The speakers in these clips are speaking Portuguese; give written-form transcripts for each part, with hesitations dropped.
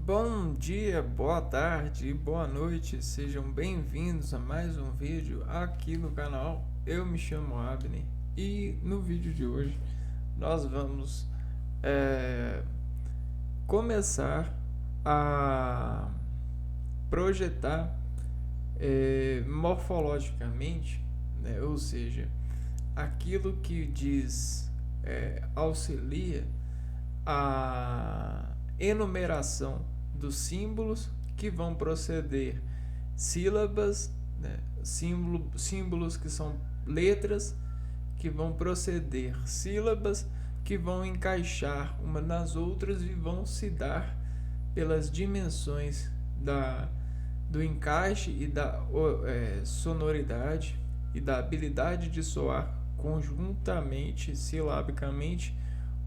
Bom dia, boa tarde, boa noite, sejam bem-vindos a mais um vídeo aqui no canal. Eu me chamo Abner e no vídeo de hoje nós vamos começar a projetar morfologicamente, né, ou seja, aquilo que auxilia a enumeração dos símbolos que vão proceder sílabas, né, símbolos que são letras que vão proceder sílabas que vão encaixar uma nas outras e vão se dar pelas dimensões do encaixe e da sonoridade e da habilidade de soar conjuntamente, silabicamente,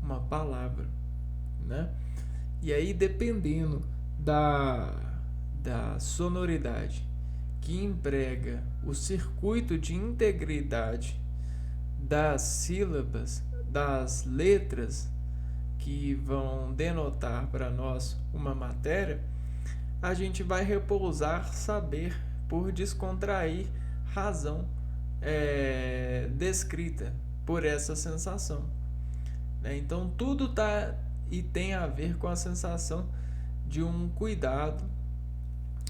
uma palavra, né? E aí, dependendo da sonoridade que emprega o circuito de integridade das sílabas, das letras que vão denotar para nós uma matéria, a gente vai repousar saber por descontrair razão descrita por essa sensação. Então tudo tem a ver com a sensação de um cuidado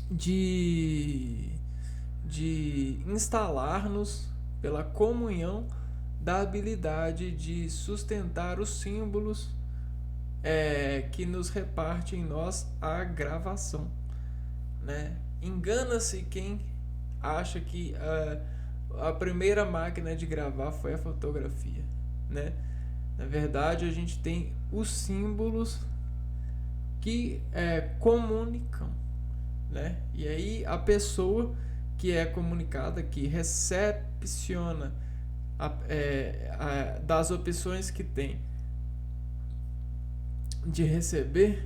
de instalar-nos pela comunhão da habilidade de sustentar os símbolos que nos reparte em nós a gravação, né? Engana-se quem acha que a primeira máquina de gravar foi a fotografia, né? Na verdade, a gente tem os símbolos que comunicam, né? E aí a pessoa que é comunicada, que recepciona das opções que tem de receber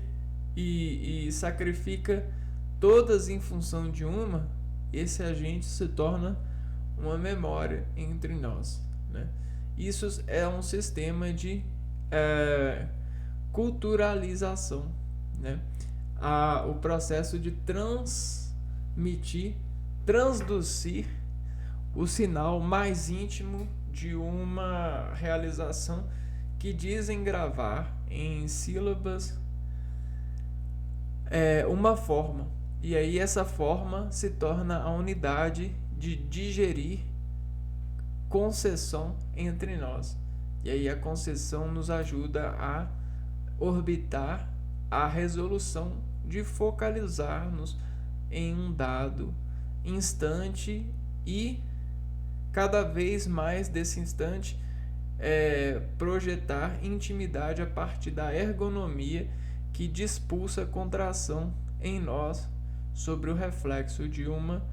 e sacrifica todas em função de uma, esse agente se torna uma memória entre nós, né? Isso é um sistema de culturalização, né? O processo de transducir o sinal mais íntimo de uma realização que dizem gravar em sílabas uma forma. E aí essa forma se torna a unidade de digerir concessão entre nós. E aí a concessão nos ajuda a orbitar a resolução de focalizar-nos em um dado instante e cada vez mais desse instante projetar intimidade a partir da ergonomia que dispulsa contração em nós sobre o reflexo de uma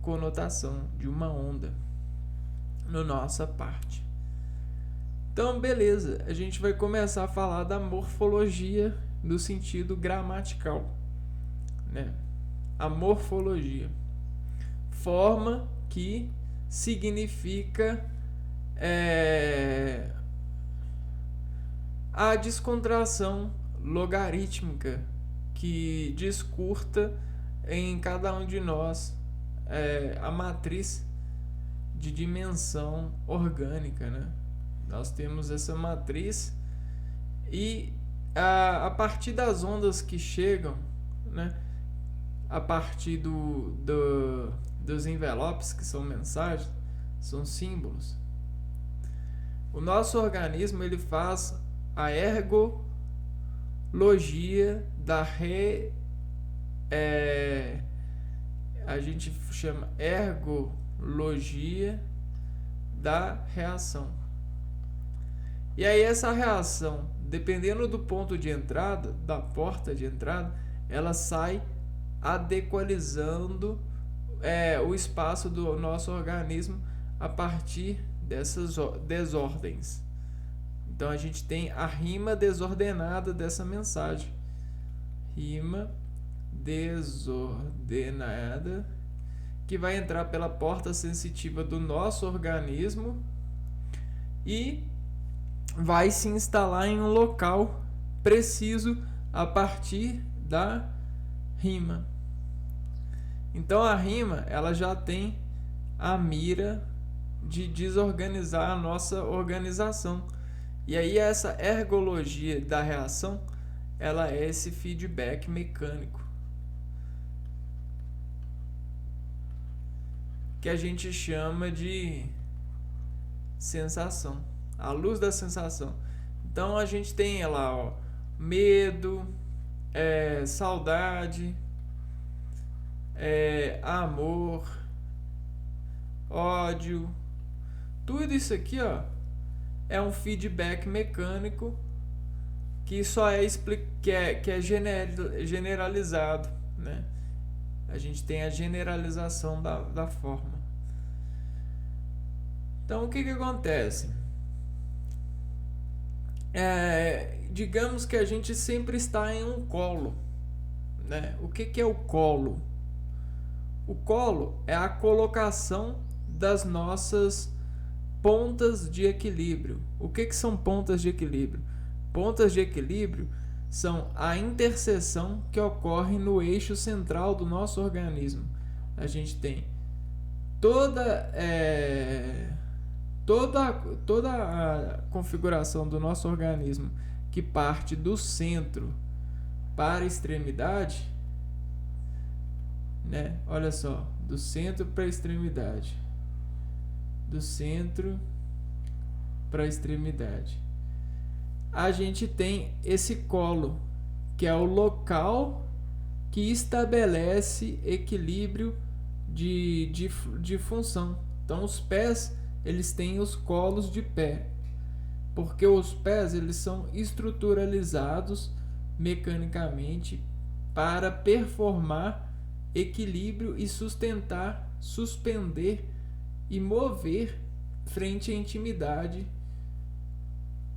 conotação, de uma onda na nossa parte. Então, beleza, a gente vai começar a falar da morfologia no sentido gramatical, né? A morfologia, forma que significa a descontração logarítmica que descurta em cada um de nós a matriz de dimensão orgânica, né? Nós temos essa matriz e a partir das ondas que chegam, né? A partir dos envelopes, que são mensagens, são símbolos. O nosso organismo ele faz a ergologia a gente chama ergologia da reação. E aí essa reação, dependendo do ponto de entrada, da porta de entrada, ela sai adequalizando o espaço do nosso organismo a partir dessas desordens. Então a gente tem a rima desordenada dessa mensagem. Rima desordenada que vai entrar pela porta sensitiva do nosso organismo e vai se instalar em um local preciso a partir da rima. Então a rima, ela já tem a mira de desorganizar a nossa organização. E aí essa ergologia da reação, ela é esse feedback mecânico que a gente chama de sensação, a luz da sensação. Então a gente tem lá, ó, medo, saudade, amor, ódio, tudo isso aqui, ó, é um feedback mecânico que só que é generalizado, né? A gente tem a generalização da forma. Então, o que acontece? Digamos que a gente sempre está em um colo, né? O que é o colo? O colo é a colocação das nossas pontas de equilíbrio. O que são pontas de equilíbrio? Pontas de equilíbrio são a interseção que ocorre no eixo central do nosso organismo. A gente tem toda a configuração do nosso organismo que parte do centro para a extremidade, né? Olha só, do centro para a extremidade, do centro para a extremidade. A gente tem esse colo, que é o local que estabelece equilíbrio de função. Então os pés, eles têm os colos de pé, porque os pés, eles são estruturalizados mecanicamente para performar equilíbrio e sustentar, suspender e mover frente à intimidade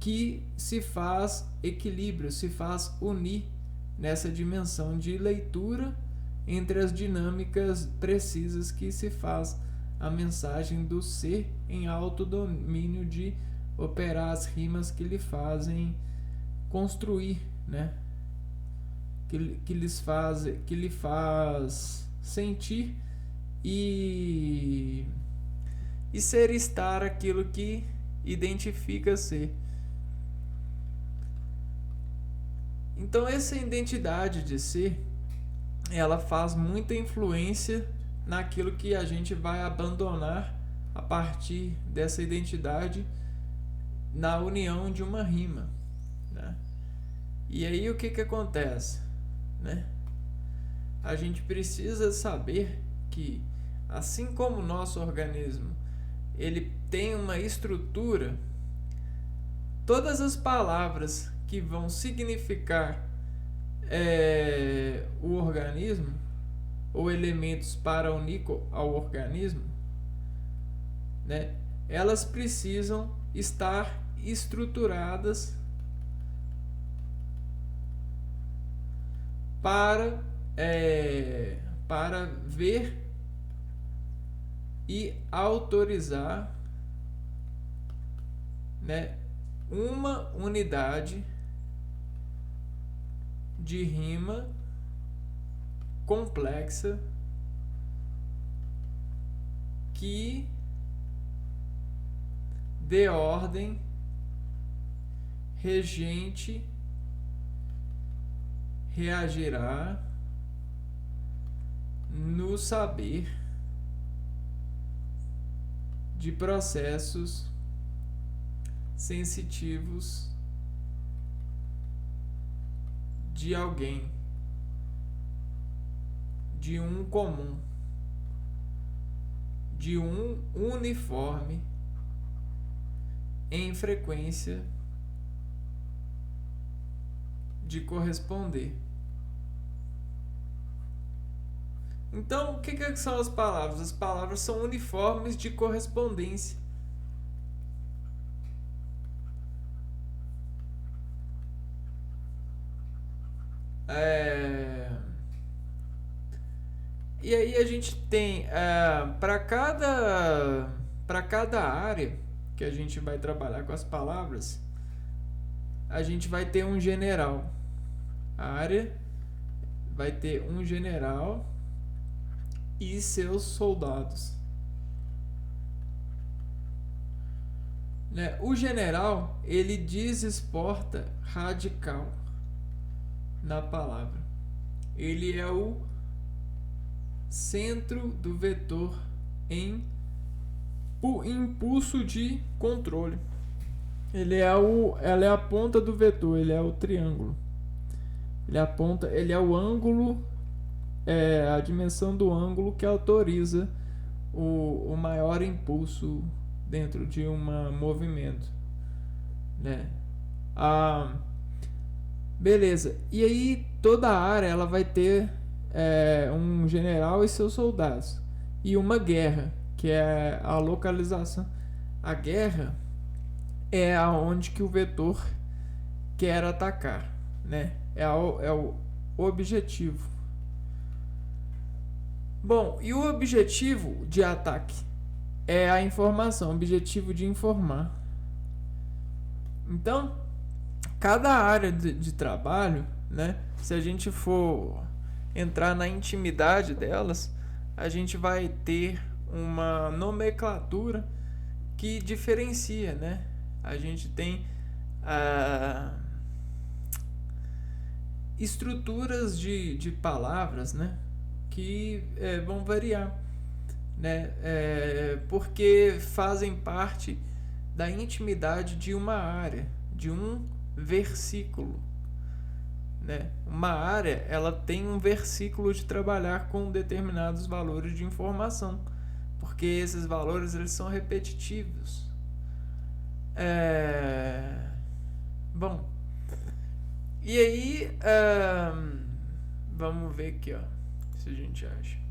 que se faz equilíbrio, se faz unir nessa dimensão de leitura entre as dinâmicas precisas que se faz a mensagem do ser em autodomínio de operar as rimas que lhe fazem construir, né? Que lhe faz sentir e ser estar aquilo que identifica ser. Então essa identidade de ser, ela faz muita influência naquilo que a gente vai abandonar a partir dessa identidade na união de uma rima, né? E aí o que acontece, né? A gente precisa saber que, assim como o nosso organismo ele tem uma estrutura, todas as palavras que vão significar o organismo ou elementos para unir ao organismo, né, elas precisam estar estruturadas para ver e autorizar, né, uma unidade de rima complexa que dê ordem regente reagirá no saber de processos sensitivos de alguém, de um comum, de um uniforme em frequência de corresponder. Então, o que são as palavras? As palavras são uniformes de correspondência. E aí a gente tem para cada área que a gente vai trabalhar com as palavras, a gente vai ter um general. A área vai ter um general e seus soldados. Né? O general, ele desesporta radical na palavra. Ele é o centro do vetor em impulso de controle. Ela é a ponta do vetor, ele é o triângulo. Ele é o ângulo, a dimensão do ângulo que autoriza o maior impulso dentro de um movimento, né? Beleza. E aí toda a área ela vai ter um general e seus soldados e uma guerra, que é a localização. A guerra é aonde que o vetor quer atacar, né? É o objetivo. Bom, e o objetivo de ataque é a informação, o objetivo de informar. Então, cada área de trabalho, né? Se a gente for entrar na intimidade delas, a gente vai ter uma nomenclatura que diferencia, né? A gente tem estruturas de palavras, né? Que vão variar, né? Porque fazem parte da intimidade de uma área, de um versículo, né? Uma área ela tem um versículo de trabalhar com determinados valores de informação, porque esses valores eles são repetitivos. Bom, e aí vamos ver aqui, ó, se a gente acha.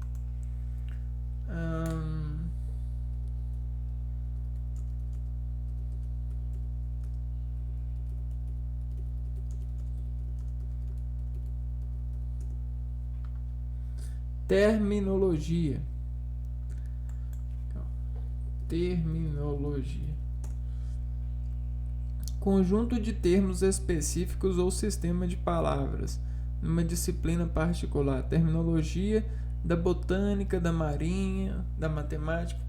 Terminologia. Conjunto de termos específicos ou sistema de palavras numa disciplina particular. Terminologia da botânica, da marinha, da matemática.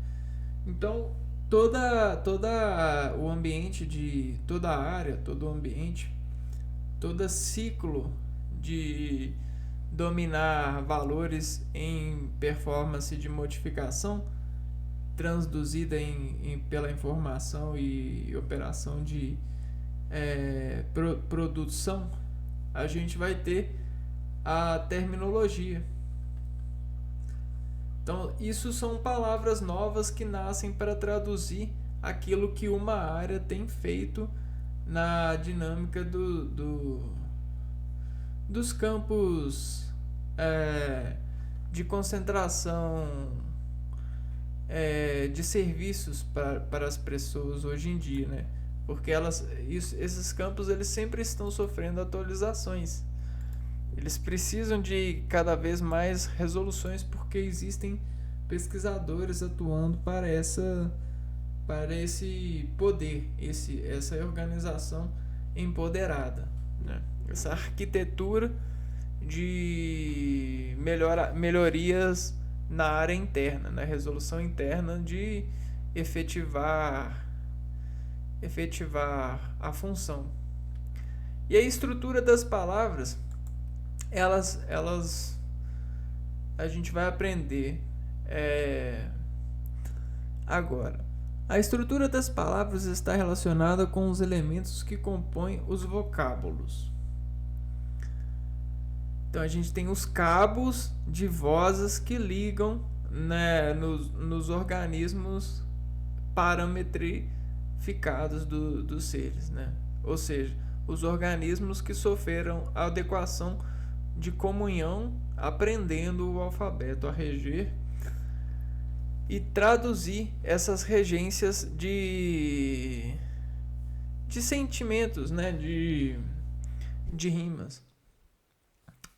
Então, toda o ambiente de toda a área, todo o ambiente, todo ciclo de dominar valores em performance de modificação transduzida pela informação e operação de produção, a gente vai ter a terminologia. Então, isso são palavras novas que nascem para traduzir aquilo que uma área tem feito na dinâmica dos campos de concentração de serviços para as pessoas hoje em dia, né? Porque esses campos eles sempre estão sofrendo atualizações. Eles precisam de cada vez mais resoluções porque existem pesquisadores atuando para esse poder, essa organização empoderada, né? Essa arquitetura de melhorias na área interna, na resolução interna de efetivar a função. E a estrutura das palavras, elas a gente vai aprender agora. A estrutura das palavras está relacionada com os elementos que compõem os vocábulos. Então a gente tem os cabos de vozes que ligam, né, nos organismos parametrificados dos seres, né? Ou seja, os organismos que sofreram a adequação de comunhão, aprendendo o alfabeto a reger e traduzir essas regências de sentimentos, né, de rimas.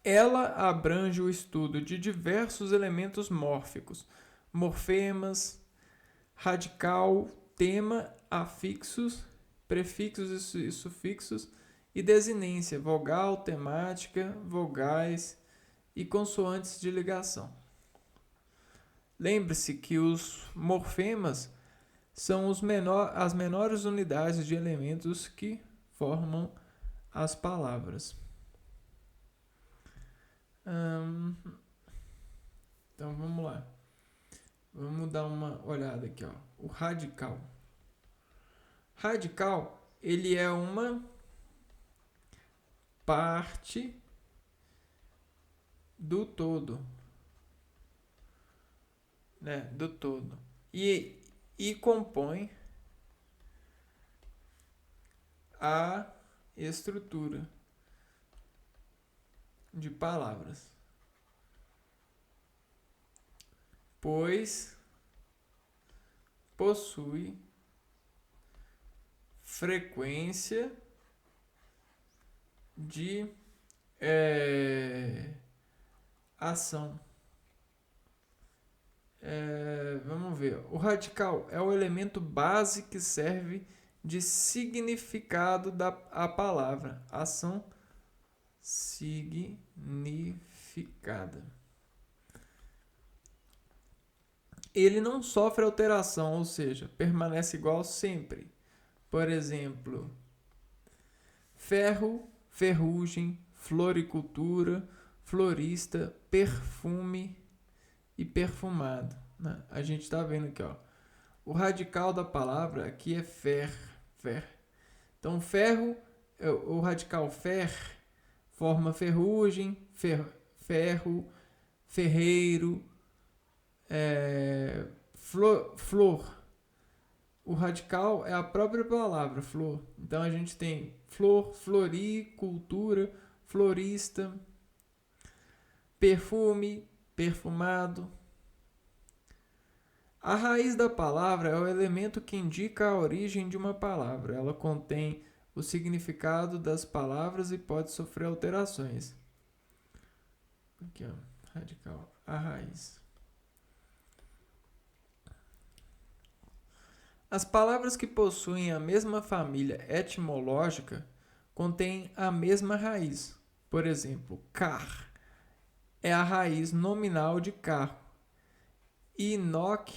Ela abrange o estudo de diversos elementos mórficos, morfemas, radical, tema, afixos, prefixos e sufixos e desinência, vogal, temática, vogais, e consoantes de ligação. Lembre-se que os morfemas são as menores unidades de elementos que formam as palavras. Então vamos lá. Vamos dar uma olhada aqui, ó. O radical. Radical, ele é uma parte do todo, né? Do todo. E compõe a estrutura de palavras. Pois possui frequência de ação. Vamos ver. O radical é o elemento base que serve de significado a palavra. Ação significada. Ele não sofre alteração, ou seja, permanece igual sempre. Por exemplo, ferro, ferrugem, floricultura, florista, perfume e perfumado, né? A gente está vendo aqui, ó. O radical da palavra aqui é fer. Então, ferro, o radical fer forma ferrugem, ferro, ferreiro, flor. O radical é a própria palavra, flor. Então a gente tem flor, floricultura, florista, perfume, perfumado. A raiz da palavra é o elemento que indica a origem de uma palavra. Ela contém o significado das palavras e pode sofrer alterações. Aqui, ó, radical, a raiz. As palavras que possuem a mesma família etimológica contêm a mesma raiz. Por exemplo, car é a raiz nominal de carro e noc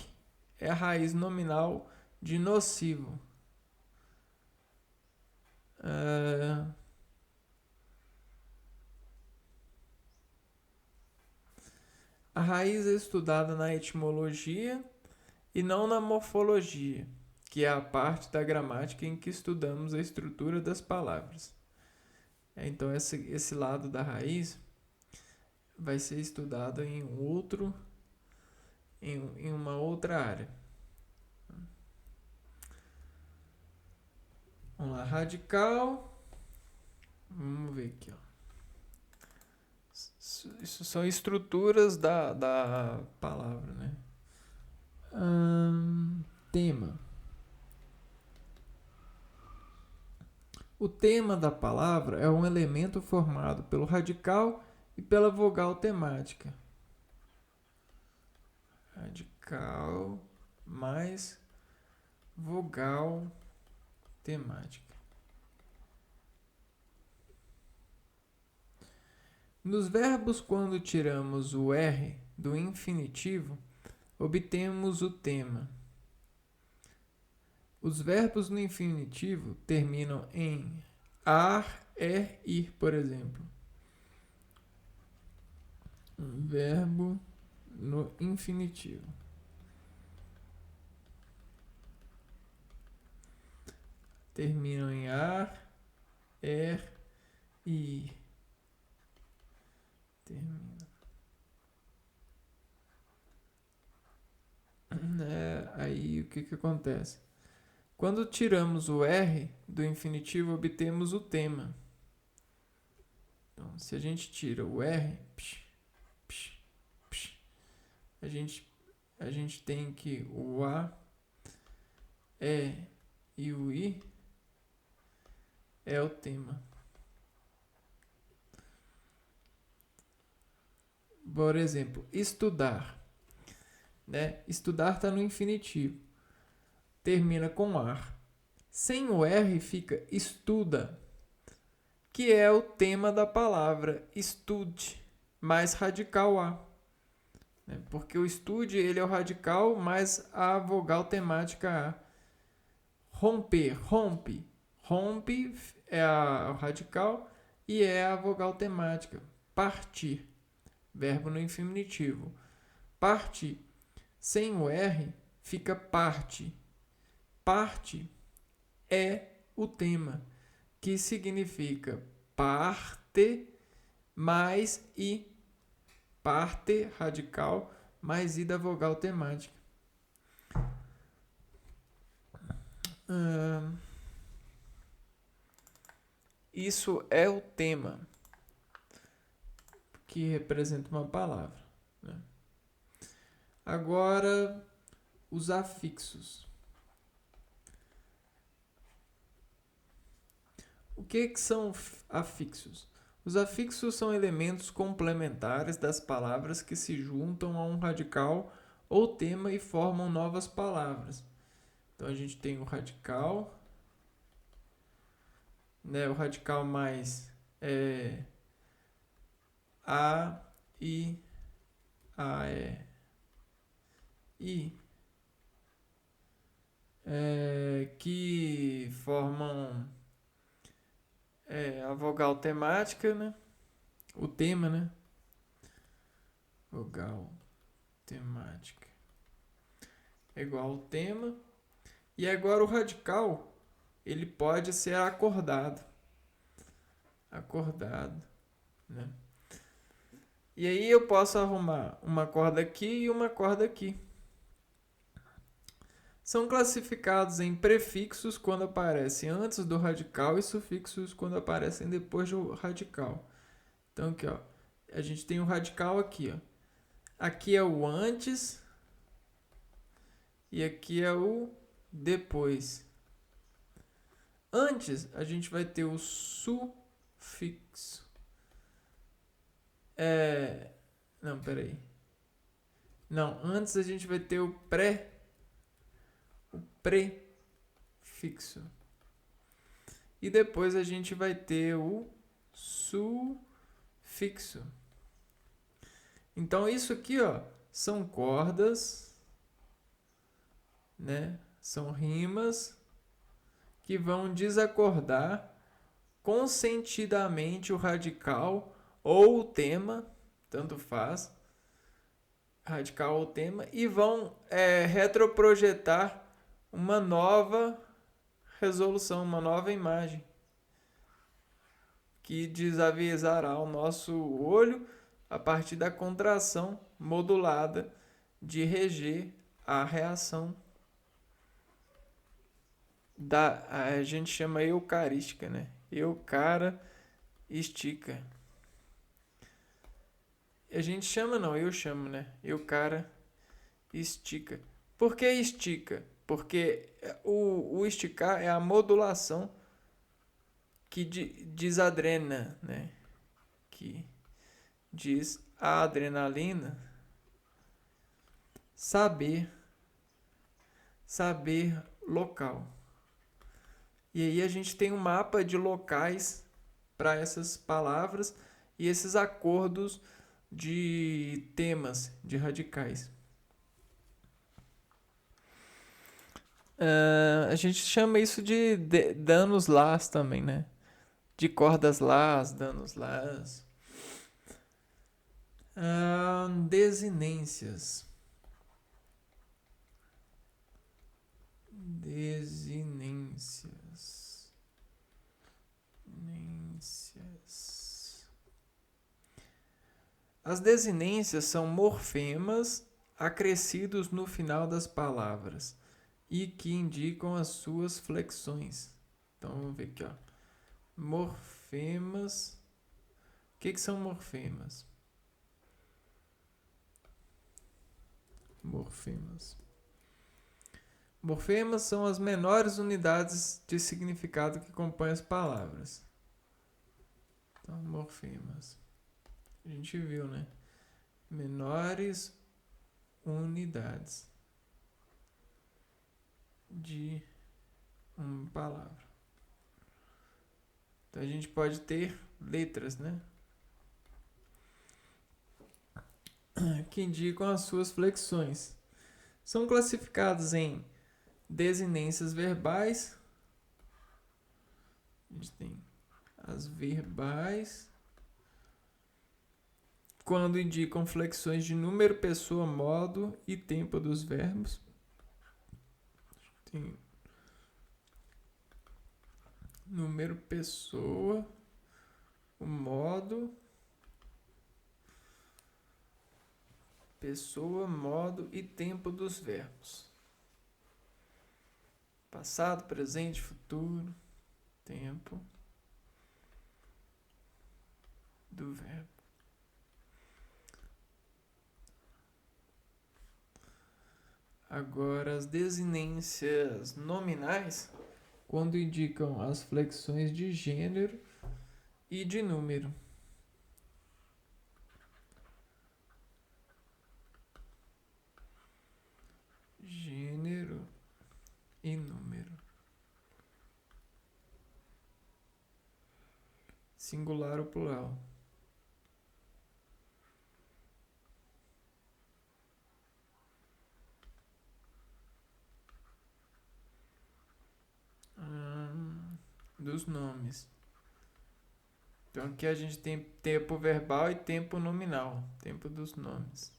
é a raiz nominal de nocivo. A raiz é estudada na etimologia e não na morfologia, que é a parte da gramática em que estudamos a estrutura das palavras. Então, esse lado da raiz vai ser estudado em uma outra área. Vamos lá, radical. Vamos ver aqui, ó. Isso são estruturas da palavra, né? Tema. O tema da palavra é um elemento formado pelo radical e pela vogal temática. Radical mais vogal temática. Nos verbos, quando tiramos o R do infinitivo, obtemos o tema. Os verbos no infinitivo terminam em ar, ir, por exemplo. Um verbo no infinitivo. Terminam em ar, e ir. Termina. Aí o que acontece? Quando tiramos o R do infinitivo, obtemos o tema. Então, se a gente tira o R, a gente tem que o A, e o I é o tema. Por exemplo, estudar. Né? Estudar está no infinitivo. Termina com ar. Sem o R fica estuda, que é o tema da palavra estude. mais radical A. Né? Porque o estude ele é o radical mais a vogal temática A. Romper, rompe. Rompe é o radical e é a vogal temática. Partir, verbo no infinitivo. Partir. Sem o R fica parte. Parte é o tema, que significa parte mais i. Parte radical mais i da vogal temática. Isso é o tema que representa uma palavra. Né? Agora, os afixos. O que são afixos? Os afixos são elementos complementares das palavras que se juntam a um radical ou tema e formam novas palavras. Então a gente tem o radical, né? O radical mais a, i, a, i, que formam a vogal temática, né? O tema, né? Vogal temática é igual ao tema. E agora o radical, ele pode ser acordado. Acordado, né? E aí eu posso arrumar uma corda aqui e uma corda aqui. São classificados em prefixos quando aparecem antes do radical e sufixos quando aparecem depois do radical. Então aqui, ó, a gente tem o radical aqui, ó. Aqui é o antes e aqui é o depois. Antes a gente vai ter o sufixo. Não, peraí. Não, antes a gente vai ter o prefixo. E depois a gente vai ter o sufixo. Então isso aqui, ó, são cordas, né? São rimas que vão desacordar consentidamente o radical ou o tema, tanto faz, radical ou tema, e vão retroprojetar uma nova resolução, uma nova imagem que desaviesará o nosso olho a partir da contração modulada de reger a reação a gente chama eucarística, né? Eucara estica. A gente chama não, eu chamo, né? Eucara estica. Por que estica? Porque o esticar é a modulação que desadrena, né? Que diz a adrenalina saber local. E aí a gente tem um mapa de locais para essas palavras e esses acordos de temas, de radicais. A gente chama isso de danos las também, né? De cordas las, danos las. Desinências. As desinências são morfemas acrescidos no final das palavras e que indicam as suas flexões. Então vamos ver aqui, ó. Morfemas. O que são morfemas? Morfemas são as menores unidades de significado que compõem as palavras. Então, morfemas. A gente viu, né? Menores unidades de uma palavra. Então a gente pode ter letras, né? que indicam as suas flexões. São classificados em desinências verbais. A gente tem as verbais, quando indicam flexões de número, pessoa, modo e tempo dos verbos. Tem número, pessoa, o modo, pessoa, modo e tempo dos verbos. Passado, presente, futuro, tempo do verbo. Agora, as desinências nominais, quando indicam as flexões de gênero e de número. Gênero e número. Singular ou plural. Dos nomes. Então aqui a gente tem tempo verbal e tempo nominal. Tempo dos nomes.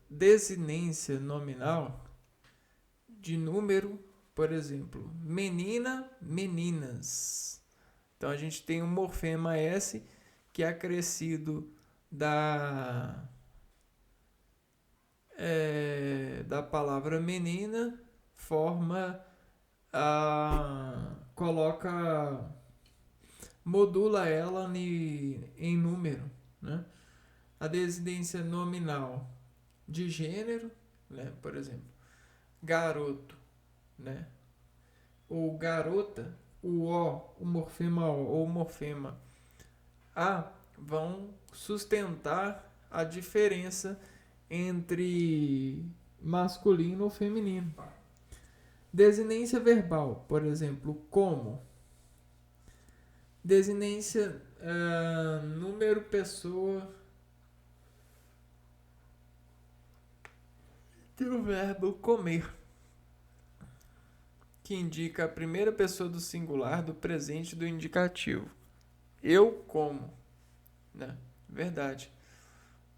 Desinência nominal de número, por exemplo, menina, meninas. Então a gente tem um morfema S que é acrescido da palavra menina, forma modula ela em número, né? A desinência nominal de gênero, né? Por exemplo, garoto, né? Ou garota, o morfema O ou o morfema A vão sustentar a diferença entre masculino ou feminino. Desinência verbal, por exemplo, como. Desinência número, pessoa e o verbo comer, que indica a primeira pessoa do singular do presente do indicativo. Eu como, né? Verdade.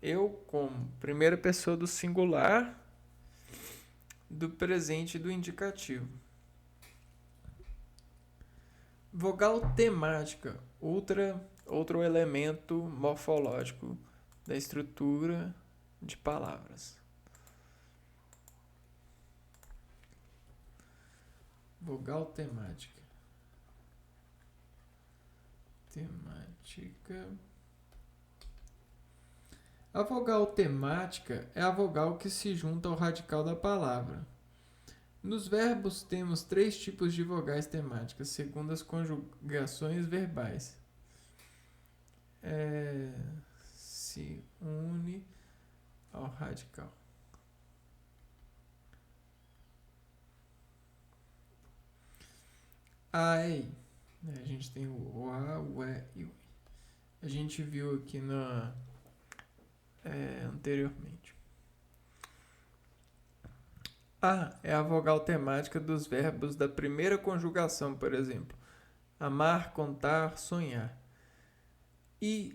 Eu como, primeira pessoa do singular do presente do indicativo. Vogal temática, outro elemento morfológico da estrutura de palavras. Vogal temática. A vogal temática é a vogal que se junta ao radical da palavra. Nos verbos temos 3 tipos de vogais temáticas, segundo as conjugações verbais. Se une ao radical. Ai. A gente tem o A, o E e o I. A gente viu aqui anteriormente. A é a vogal temática dos verbos da primeira conjugação, por exemplo. Amar, contar, sonhar. I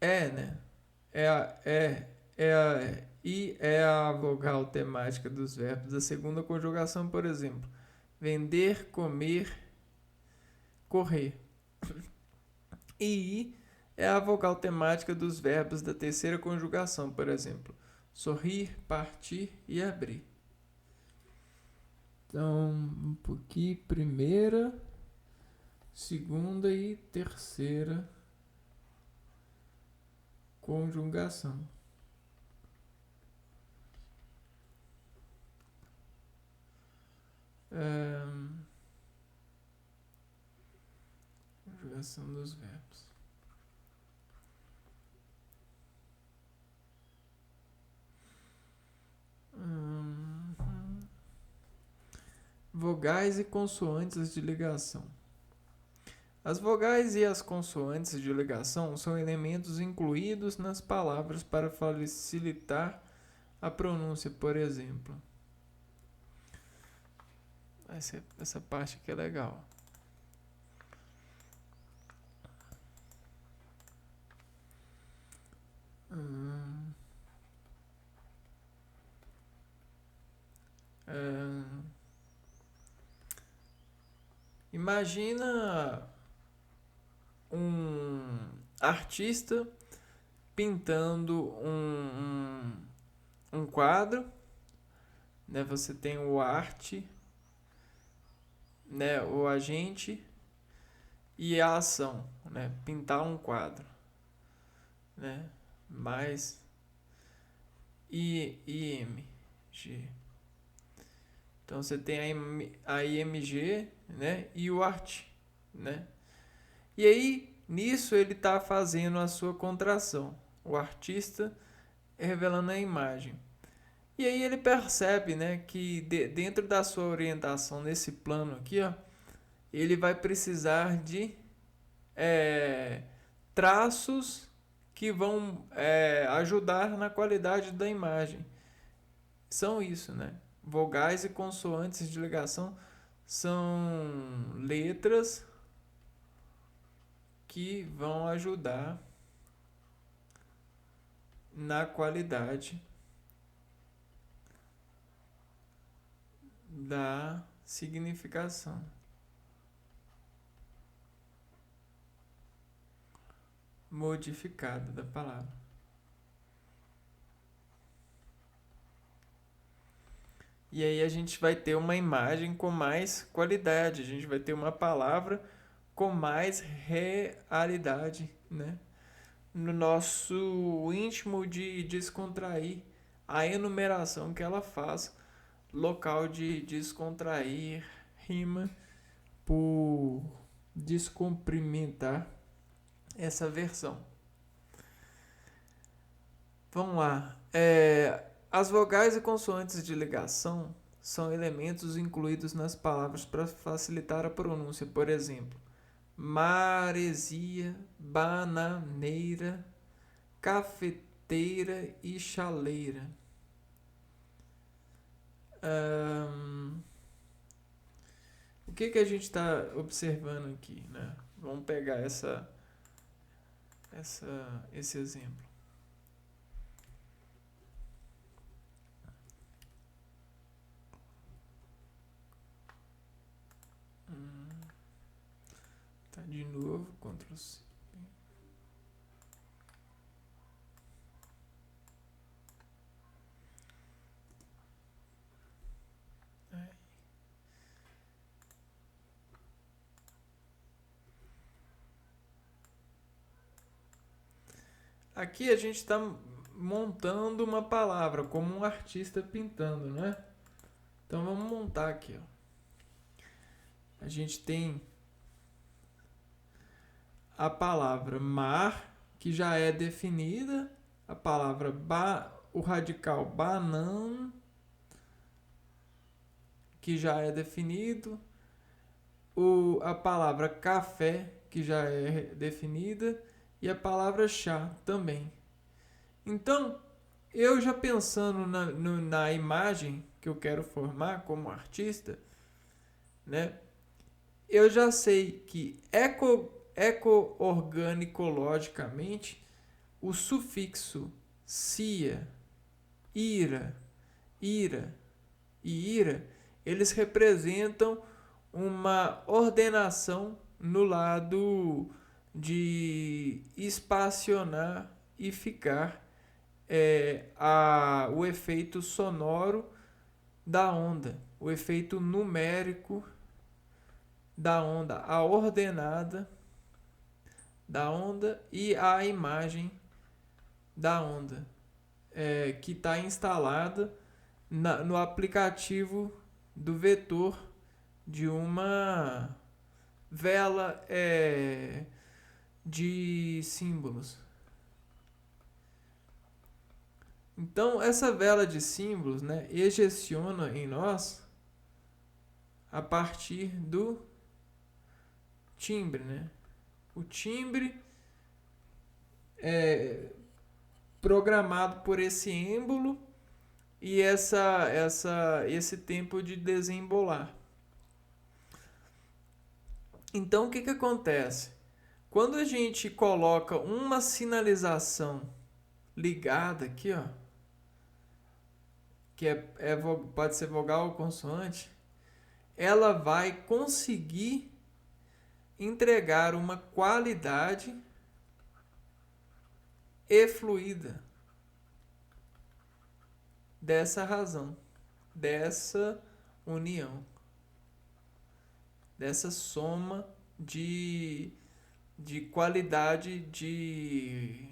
né? I é a vogal temática dos verbos da segunda conjugação, por exemplo. Vender, comer, correr. E I é a vogal temática dos verbos da terceira conjugação, por exemplo. Sorrir, partir e abrir. Então, um pouquinho, primeira, segunda e terceira conjugação. Conjugação dos verbos. Vogais e consoantes de ligação. As vogais e as consoantes de ligação são elementos incluídos nas palavras para facilitar a pronúncia, por exemplo. Essa parte aqui é legal. Imagina um artista pintando um quadro, né? Você tem o arte, né? O agente e a ação, né? Pintar um quadro, né? Mais IMG. Então você tem a IMG, né? E o arte, né? E aí, nisso ele está fazendo a sua contração. O artista revelando a imagem. E aí ele percebe, né, que dentro da sua orientação nesse plano aqui, ó, ele vai precisar de traços que vão ajudar na qualidade da imagem. São isso, né? Vogais e consoantes de ligação são letras que vão ajudar na qualidade da significação. Modificada da palavra. E aí a gente vai ter uma imagem com mais qualidade, a gente vai ter uma palavra com mais realidade, né? No nosso íntimo de descontrair a enumeração que ela faz, local de descontrair, rima por descumprimentar essa versão. Vamos lá. As vogais e consoantes de ligação são elementos incluídos nas palavras para facilitar a pronúncia. Por exemplo, maresia, bananeira, cafeteira e chaleira. O que a gente está observando aqui, né? Vamos pegar esse exemplo. Tá, de novo, Ctrl C. Aqui a gente está montando uma palavra, como um artista pintando, né? Então vamos montar aqui, ó. A gente tem a palavra mar, que já é definida, a palavra o radical banana, que já é definido, a palavra café, que já é definida, e a palavra chá também. Então, eu já pensando na imagem que eu quero formar como artista, né? Eu já sei que eco-organicologicamente o sufixo cia, ira e ira, eles representam uma ordenação no lado de espacionar e ficar o efeito sonoro da onda, o efeito numérico da onda, a ordenada da onda e a imagem da onda, que está instalada no aplicativo do vetor de uma vela de símbolos. Então, essa vela de símbolos, né, ejeciona em nós a partir do timbre, né? O timbre é programado por esse êmbolo e esse tempo de desembolar. Então, o que acontece? Quando a gente coloca uma sinalização ligada aqui, ó, que pode ser vogal ou consoante, ela vai conseguir entregar uma qualidade e fluida dessa razão, dessa união, dessa soma de qualidade de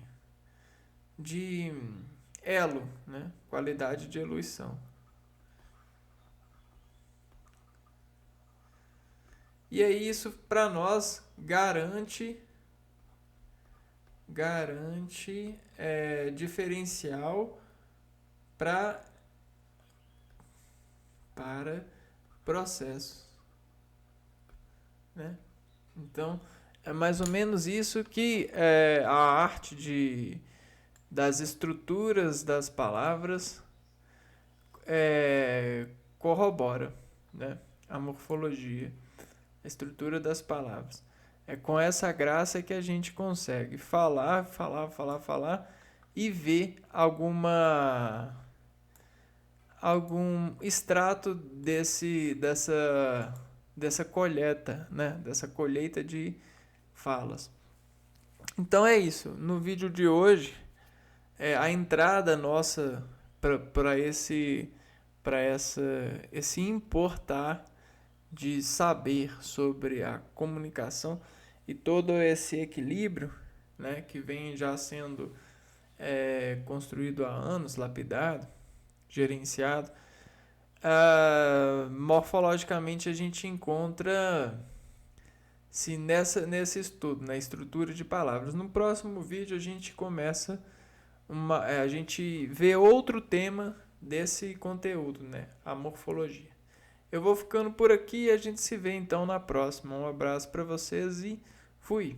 elo, né? Qualidade de eluição. E aí isso para nós garante diferencial para processos, né? Então é mais ou menos isso que a arte das estruturas das palavras corrobora, né? A morfologia, a estrutura das palavras. É com essa graça que a gente consegue falar e ver algum extrato dessa colheita, né? Dessa colheita de falas. Então é isso. No vídeo de hoje, a entrada nossa para esse importar de saber sobre a comunicação e todo esse equilíbrio, né, que vem já sendo construído há anos, lapidado, gerenciado. Morfologicamente a gente encontra se nesse estudo, na estrutura de palavras. No próximo vídeo a gente começa a gente vê outro tema desse conteúdo, né, a morfologia. Eu vou ficando por aqui e a gente se vê então na próxima. Um abraço para vocês e fui!